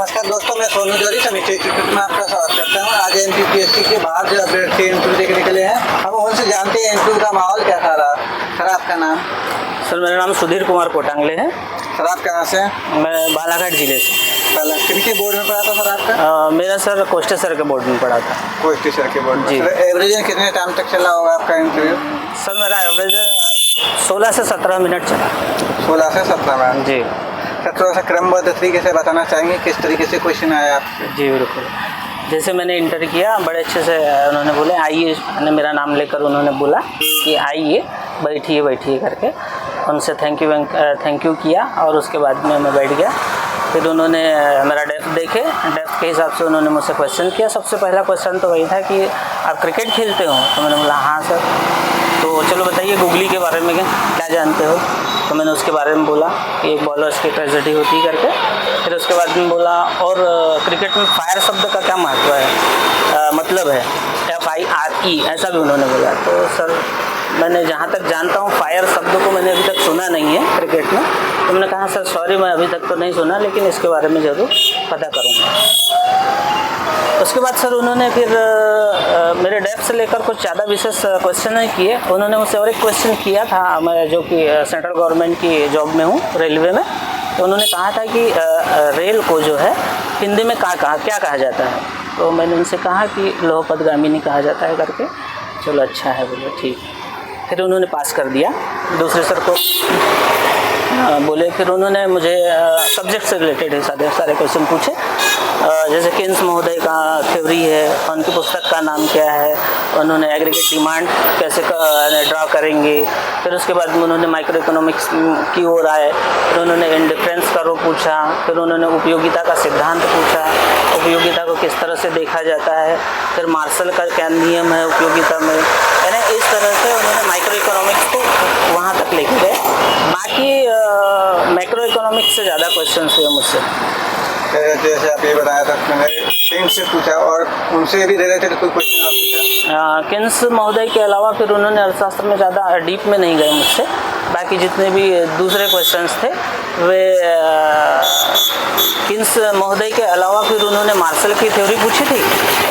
नमस्कार दोस्तों, मैं सोनू जोरी समिति में आपका स्वागत करता हूँ। आज एमपीपीएससी के बाहर जो अभ्यर्थी इंटरव्यू देने के लिए हैं, हम उनसे जानते हैं इंटरव्यू का माहौल क्या था रहा। सर आपका नाम? सर मेरा नाम सुधीर कुमार कोटांगले है। सर आप कहाँ से हैं? मैं बालाघाट जिले से। किनके बोर्ड में पढ़ा था सर आपका? मेरा सर कोष्टे सर के बोर्ड में पढ़ा था। कोष्टे सर के बोर्ड जी। में। एवरेज कितने टाइम तक चला होगा आपका इंटरव्यू? सर मेरा एवरेज 16 से 17 मिनट चला। 16 से 17 मिनट। जी सर थोड़ा सा क्रमबद्ध तरीके से बताना चाहेंगे किस तरीके से क्वेश्चन आया आपसे? जी बिल्कुल। जैसे मैंने इंटर किया, बड़े अच्छे से उन्होंने बोले आइए, मैंने मेरा नाम लेकर उन्होंने बोला कि आइए, बैठिए बैठिए करके उनसे थैंक यू किया और उसके बाद में मैं बैठ गया। फिर उन्होंने मेरा डेप्थ देखे, डेप्थ के हिसाब से उन्होंने मुझसे क्वेश्चन किया। सबसे पहला क्वेश्चन तो वही था कि आप क्रिकेट खेलते हो? तो मैंने बोला हाँ सर। तो चलो बताइए गूगली के बारे में क्या जानते हो? तो मैंने उसके बारे में बोला कि एक बॉलर्स की ट्रेजेडी होती करके। फिर उसके बाद में बोला और क्रिकेट में फायर शब्द का क्या महत्व है, मतलब है FIRE, ऐसा भी उन्होंने बोला। तो सर मैंने जहाँ तक जानता हूँ फायर शब्द को मैंने अभी तक सुना नहीं है क्रिकेट में। तो मैंने कहा सर सॉरी, मैं अभी तक तो नहीं सुना, लेकिन इसके बारे में ज़रूर पता करूँगा। उसके बाद सर उन्होंने फिर मेरे डेप्थ से लेकर कुछ ज़्यादा विशेष क्वेश्चन नहीं किए। उन्होंने मुझसे और एक क्वेश्चन किया था, मैं जो कि सेंट्रल गवर्नमेंट की जॉब में हूँ, रेलवे में। तो उन्होंने कहा था कि रेल को जो है हिंदी में क्या कहा जाता है? तो मैंने उनसे कहा कि लोहपदगामिनी कहा जाता है करके। चलो अच्छा है, बोले ठीक। फिर उन्होंने पास कर दिया। दूसरे सर को बोले, फिर उन्होंने मुझे सब्जेक्ट से रिलेटेड सारे क्वेश्चन पूछे। जैसे केन्स महोदय का थ्योरी है, उनकी पुस्तक का नाम क्या है, उन्होंने एग्रीगेट डिमांड कैसे ड्रा करेंगे। फिर उसके बाद में उन्होंने माइक्रो इकोनॉमिक्स की ओर आए। फिर उन्होंने इंडिफरेंस का रो पूछा। फिर उन्होंने उपयोगिता का सिद्धांत पूछा, उपयोगिता को किस तरह से देखा जाता है। फिर मार्शल का क्या नियम है उपयोगिता में, यानी इस तरह से उन्होंने माइक्रो इकोनॉमिक्स को वहाँ तक लेके गए। बाकी मैक्रो इकोनॉमिक्स से ज़्यादा क्वेश्चन हुए मुझसे। जैसे आप ये बताया था, मैंने केन्स से पूछा और उनसे भी रिलेटेड कोई क्वेश्चन आप पूछा? केन्स महोदय के अलावा फिर उन्होंने अर्थशास्त्र में ज़्यादा डीप में नहीं गए मुझसे। बाकी जितने भी दूसरे क्वेश्चंस थे वे केन्स महोदय के अलावा फिर उन्होंने मार्शल की थ्योरी पूछी थी।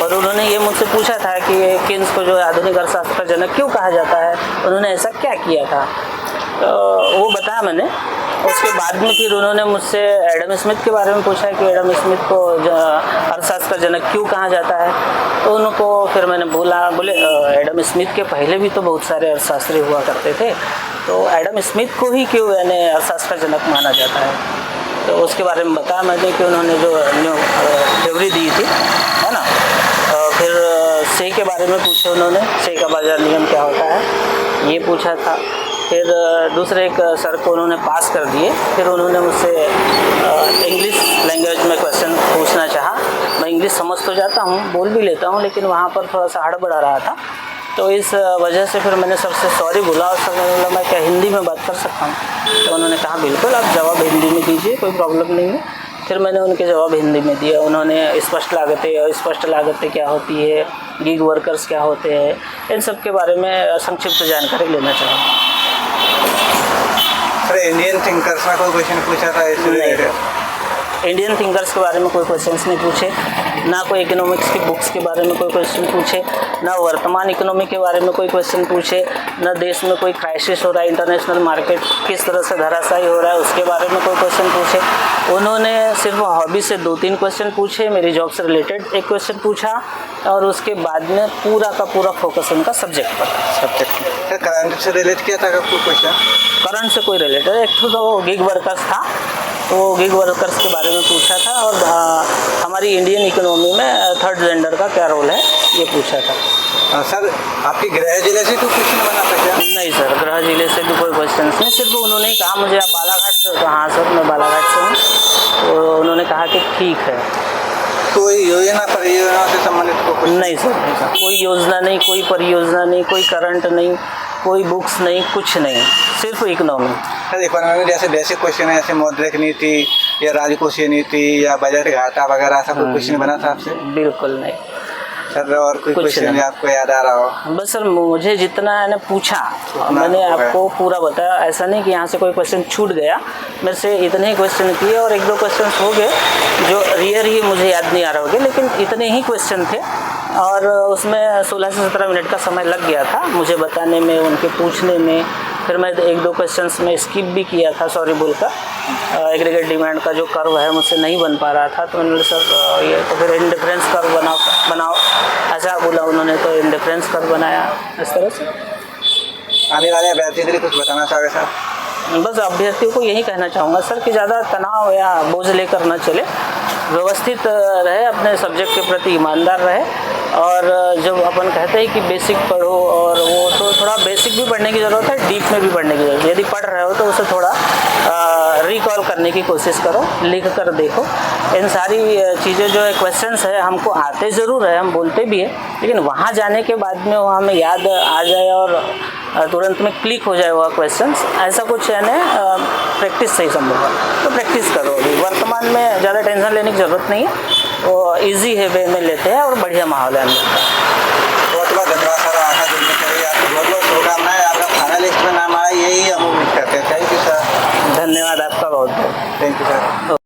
और उन्होंने ये मुझसे पूछा था कि केन्स को जो है आधुनिक अर्थशास्त्र का जनक क्यों कहा जाता है, उन्होंने ऐसा क्या किया था, तो वो बताया मैंने। उसके बाद में फिर उन्होंने मुझसे एडम स्मिथ के बारे में पूछा कि एडम स्मिथ को अर्थशास्त्र का जनक क्यों कहा जाता है। तो उनको फिर मैंने बोले एडम स्मिथ के पहले भी तो बहुत सारे अर्थशास्त्री हुआ करते थे, तो एडम स्मिथ को ही क्यों यानी अर्थशास्त्र का जनक माना जाता है। तो उसके बारे में बताया मैंने कि उन्होंने जो थ्योरी दी थी, है ना। फिर से के बारे में पूछे उन्होंने, से का बाजार नियम क्या होता है, ये पूछा था। फिर दूसरे एक सर को उन्होंने पास कर दिए। फिर उन्होंने मुझसे इंग्लिश लैंग्वेज में क्वेश्चन पूछना चाहा। मैं इंग्लिश समझ तो जाता हूँ, बोल भी लेता हूँ, लेकिन वहाँ पर थोड़ा सा हड़बड़ा रहा था। तो इस वजह से फिर मैंने सबसे सॉरी बोला और सर ने बोला मैं क्या हिंदी में बात कर सकता हूँ? तो उन्होंने कहा बिल्कुल आप जवाब हिंदी में दीजिए, कोई प्रॉब्लम नहीं है। फिर मैंने उनके जवाब हिंदी में दिया। उन्होंने स्पष्ट लागतें क्या होती है, गिग वर्कर्स क्या होते हैं, इन सब के बारे में संक्षिप्त जानकारी लेना चाहूँगा। सर इंडियन थिंकर्स में कोई क्वेश्चन पूछा था इसलिए? इंडियन थिंकर्स के बारे में कोई क्वेश्चंस नहीं पूछे, ना कोई इकोनॉमिक्स की बुक्स के बारे में कोई क्वेश्चन पूछे, ना वर्तमान इकोनॉमी के बारे में कोई क्वेश्चन पूछे, ना देश में कोई क्राइसिस हो रहा है, इंटरनेशनल मार्केट किस तरह से धराशायी हो रहा है उसके बारे में कोई क्वेश्चन पूछे। उन्होंने सिर्फ हॉबी से 2-3 क्वेश्चन पूछे, मेरी जॉब से रिलेटेड एक क्वेश्चन पूछा, और उसके बाद में पूरा का पूरा फोकस उनका सब्जेक्ट पर। करंट से रिलेट किया था कोई क्वेश्चन? करंट से कोई रिलेटेड, एक तो गिग वर्कर्स था, तो गिग वर्कर्स के बारे में पूछा था। और हमारी इंडियन इकोनॉमी में थर्ड जेंडर का क्या रोल है, ये पूछा था। सर आपके गृह जिले से कोई क्वेश्चन बना था क्या? नहीं सर, गृह जिले से भी कोई क्वेश्चन नहीं, सिर्फ उन्होंने ही कहा मुझे आप बालाघाट से, तो हाँ सर मैं बालाघाट से हूँ। तो उन्होंने कहा कि ठीक है। कोई योजना परियोजना से संबंधित कोई? नहीं सर, नहीं सर, कोई योजना नहीं, कोई परियोजना नहीं, कोई करंट नहीं, कोई बुक्स नहीं, कुछ नहीं, सिर्फ इकोनॉमी। सर इकोनॉमी में जैसे बेसिक क्वेश्चन है, जैसे मौद्रिक नीति या राजकोषीय नीति या बजट घाटा वगैरह, ऐसा कोई क्वेश्चन बना था आपसे? बिल्कुल नहीं। सर और कोई कुछ क्वेश्चन नहीं। आपको याद आ रहा हो? बस सर मुझे जितना है ना पूछा मैंने आपको है। आपको पूरा बताया, ऐसा नहीं कि यहाँ से कोई क्वेश्चन छूट गया। मेरे से इतने ही क्वेश्चन किए और एक दो क्वेश्चन हो गए जो रियल ही मुझे याद नहीं आ रहे होंगे, लेकिन इतने ही क्वेश्चन थे और उसमें 16 से 17 मिनट का समय लग गया था मुझे बताने में, उनके पूछने में। फिर मैं एक दो क्वेश्चंस में स्किप भी किया था, सॉरी बोलकर। एग्रीगेट डिमांड का जो कर्व है मुझसे नहीं बन पा रहा था, तो मैंने बोला सर ये तो फिर इंडिफरेंस कर्व बनाओ ऐसा बोला उन्होंने, तो इंडिफरेंस कर्व बनाया इस तरह से। आने वाले अभ्यर्थी के लिए कुछ बताना चाहोगे सर? बस अभ्यर्थियों को यही कहना चाहूँगा सर कि ज़्यादा तनाव या बोझ लेकर न चले, व्यवस्थित रहे, अपने सब्जेक्ट के प्रति ईमानदार रहे। और जब अपन कहते हैं कि बेसिक पढ़ो, और वो तो थोड़ा बेसिक भी पढ़ने की ज़रूरत है, डीप में भी पढ़ने की ज़रूरत है। यदि पढ़ रहे हो तो उसे थोड़ा रिकॉल करने की कोशिश करो, लिख कर देखो। इन सारी चीज़ें जो है क्वेश्चंस है हमको आते ज़रूर है, हम बोलते भी है, लेकिन वहाँ जाने के बाद में वो हमें याद आ जाए और तुरंत में क्लिक हो जाए वह क्वेश्चंस, ऐसा कुछ है ना प्रैक्टिस से ही संभव है। तो प्रैक्टिस करो, अभी वर्तमान में ज़्यादा टेंशन लेने की ज़रूरत नहीं है, वो ईजी है वे में लेते हैं और बढ़िया माहौल है। बहुत बहुत धन्यवाद सर, आशा जुड़ने के लिए आपको बहुत बहुत शुभकामनाएं। आपका फाइनलिस्ट में नाम आया यही हम उम्मीद करते हैं। Thank you sir. धन्यवाद आपका बहुत बहुत। Thank you sir.